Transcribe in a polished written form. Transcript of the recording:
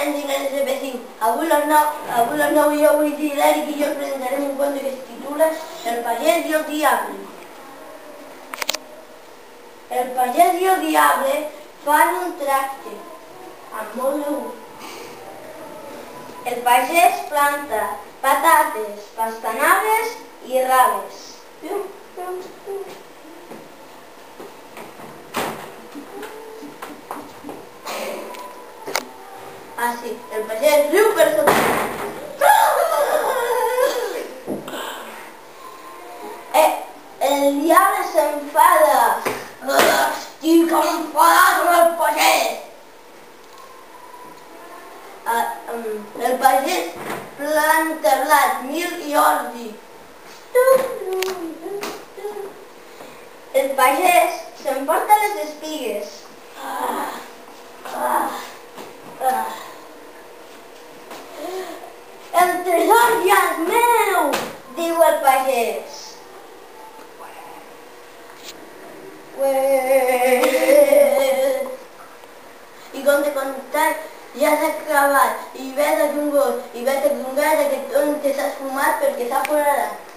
Nens i veciu. Avui les 9 jo vull dir l'Eric i jo presentarem un conte que es titula El pagès i el diable. El pagès i el diable fan un tracte amb molt de gust. El pagès planta patates, pastanagues i raves. Ah, sí, el pagès riu per sota. El diable s'enfada. Estic enfadat amb el pagès. El pagès planta blat, mil i ordi. El pagès s'emporta les espigues. El tresor ja és meu, diu el pagès. I com de contar ja s'ha acabat. I vet a un gos, i vet a un gat, aquest on te s'ha esfumat perquè s'ha foradat.